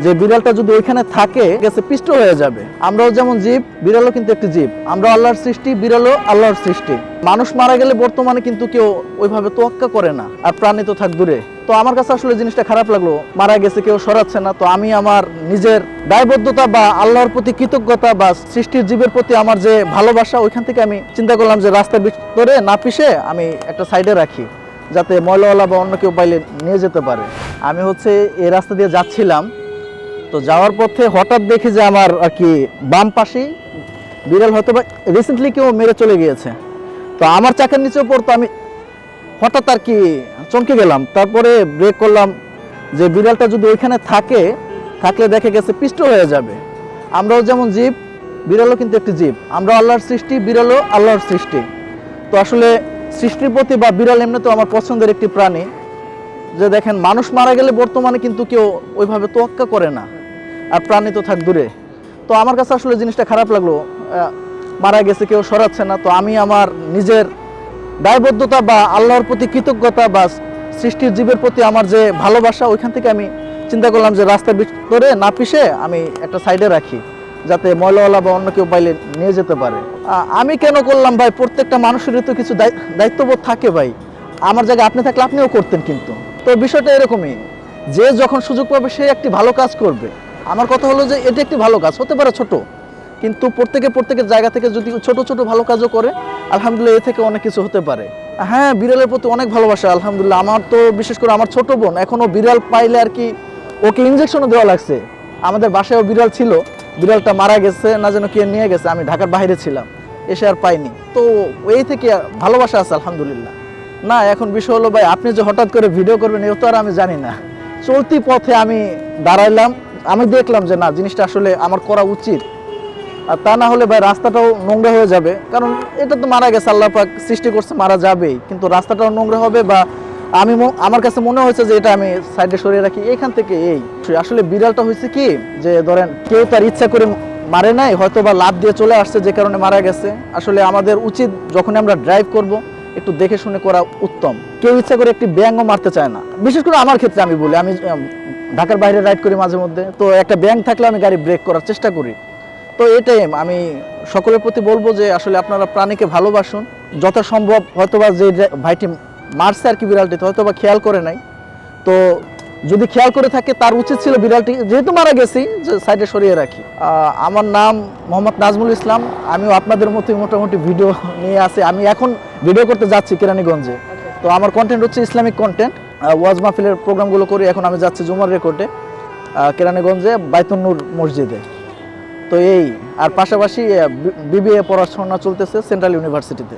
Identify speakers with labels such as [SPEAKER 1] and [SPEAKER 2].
[SPEAKER 1] যে বিড়ালটা যদি ওইখানে থাকে গেছে পিষ্ট হয়ে যাবে। আমরাও যেমন জীব, বিড়ালও কিন্তু একটি জীব। আমরা আল্লাহর সৃষ্টি, বিড়ালও আল্লাহর সৃষ্টি। মানুষ মারা গেলে বর্তমানে কিন্তু কেউ ওইভাবে তোয়াক্কা করে না, আর প্রাণী তো থাক দূরে। তো আমার কাছে আসলে জিনিসটা খারাপ লাগলো, মারা গেছে কেউ সরাচ্ছে না। তো আমি আমার নিজের দায়বদ্ধতা বা আল্লাহর প্রতি কৃতজ্ঞতা বা সৃষ্টির জীবের প্রতি আমার যে ভালোবাসা, ওইখান থেকে আমি চিন্তা করলাম যে রাস্তার ভিতরে না পিষে আমি একটা সাইডে রাখি, যাতে ময়লাওয়ালা বা অন্য কেউ পাইলে নিয়ে যেতে পারে। আমি এই রাস্তা দিয়ে যাচ্ছিলাম, তো যাওয়ার পথে হঠাৎ দেখি যে আমার আর কি বাম পাশেই বিড়াল হয়তো বা রিসেন্টলি কেউ মেরে চলে গিয়েছে। তো আমার চাকার নিচেও পড়তো, আমি হঠাৎ আর কি চমকে গেলাম। তারপরে ব্রেক করলাম যে বিড়ালটা যদি ওইখানে থাকলে দেখে গেছে পিষ্ট হয়ে যাবে। আমরাও যেমন জীব, বিড়ালও কিন্তু একটি জীব। আমরা আল্লাহর সৃষ্টি, বিড়ালও আল্লাহর সৃষ্টি। তো আসলে সৃষ্টির প্রতি বা বিড়াল এমনি তো আমার পছন্দের একটি প্রাণী। যে দেখেন, মানুষ মারা গেলে বর্তমানে কিন্তু কেউ ওইভাবে তোয়াক্কা করে না, আর প্রাণী তো থাক দূরে। তো আমার কাছে আসলে জিনিসটা খারাপ লাগলো, মারা গেছে কেউ সরাচ্ছে না। তো আমি আমার নিজের দায়বদ্ধতা বা আল্লাহর প্রতি কৃতজ্ঞতা বা সৃষ্টির জীবের প্রতি আমার যে ভালোবাসা, ওইখান থেকে আমি চিন্তা করলাম যে রাস্তার ভিতরে না পিষে আমি একটা সাইডে রাখি, যাতে ময়লাওয়ালা বা অন্য কেউ পাইলে নিয়ে যেতে পারে। আমি কেন করলাম ভাই, প্রত্যেকটা মানুষেরই তো কিছু দায়িত্ববোধ থাকে ভাই। আমার জায়গায় আপনি থাকলে আপনিও করতেন কিন্তু। তো বিষয়টা এরকমই, যে যখন সুযোগ পাবে সে একটি ভালো কাজ করবে। আমার কথা হলো যে এটি একটি ভালো কাজ, হতে পারে ছোট, কিন্তু প্রত্যেকের জায়গা থেকে যদি ছোট ছোট ভালো কাজও করে, আলহামদুলিল্লাহ এ থেকে অনেক কিছু হতে পারে। হ্যাঁ, বিড়ালের প্রতি অনেক ভালোবাসা আলহামদুলিল্লাহ। আমার তো বিশেষ করে আমার ছোট বোন এখনও বিড়াল পাইলে আর কি ওকে ইনজেকশনও দেওয়া লাগছে। আমাদের বাসায়ও বিড়াল ছিল, বিড়ালটা মারা গেছে, না যেন কে নিয়ে গেছে, আমি ঢাকার বাইরে ছিলাম, এসে আর পাইনি। তো এই থেকে ভালোবাসা আছে আলহামদুলিল্লাহ। না, এখন বিষয় হলো ভাই, আপনি যে হঠাৎ করে ভিডিও করবেন এও তো আর আমি জানি না। চলতি পথে আমি দাঁড়াইলাম, আমি দেখলাম যে না, জিনিসটা আসলে আমার করা উচিত। আর তা না হলে ভাই রাস্তাটাও নোংরা হয়ে যাবে, কারণ এটা তো মারা গেছে, আল্লাহ পাক সৃষ্টি করছে, মারা যাবেই, কিন্তু রাস্তাটাও নোংরা হবে। বা আমার কাছে মনে হয়েছে যে এটা আমি সাইডে সরিয়ে রাখি। এখান থেকে আসলে বিড়ালটা হয়েছে কি, যে ধরেন কেউ তার ইচ্ছা করে মারে নাই, হয়তো বা লাফ দিয়ে চলে আসছে যে কারণে মারা গেছে। আসলে আমাদের উচিত যখন আমরা ড্রাইভ করব একটু দেখে শুনে করা উত্তম। কেউ ইচ্ছা করে একটি ব্যাঙও মারতে চায় না। বিশেষ করে আমার ক্ষেত্রে আমি বলি, আমি ঢাকার বাইরে রাইড করি মাঝে মধ্যে, তো একটা ব্যাঙ থাকলে আমি গাড়ি ব্রেক করার চেষ্টা করি। তো এটাই আমি সকলের প্রতি বলবো যে আসলে আপনারা প্রাণীকে ভালোবাসুন যথাসম্ভব। হয়তোবা যে ভাইটি মারছে আর কি বিড়ালটিতে হয়তো বা খেয়াল করে নাই, তো যদি খেয়াল করে থাকে তার উচিত ছিল বিড়ালটি যেহেতু মারা গেছি যে সাইডে সরিয়ে রাখি। আমার নাম মোহাম্মদ নাজমুল ইসলাম। আমিও আপনাদের মতোই মোটামুটি ভিডিও নিয়ে আসি। আমি এখন ভিডিও করতে যাচ্ছি কেরানীগঞ্জে। তো আমার কন্টেন্ট হচ্ছে ইসলামিক কন্টেন্ট, ওয়াজ মাহফিলের প্রোগ্রামগুলো করি। এখন আমি যাচ্ছি জুমার রেকর্ডে কেরানীগঞ্জে বাইতুন নূর মসজিদে। তো আর পাশাপাশি বিবিএ পড়াশোনা চলতেছে সেন্ট্রাল ইউনিভার্সিটিতে।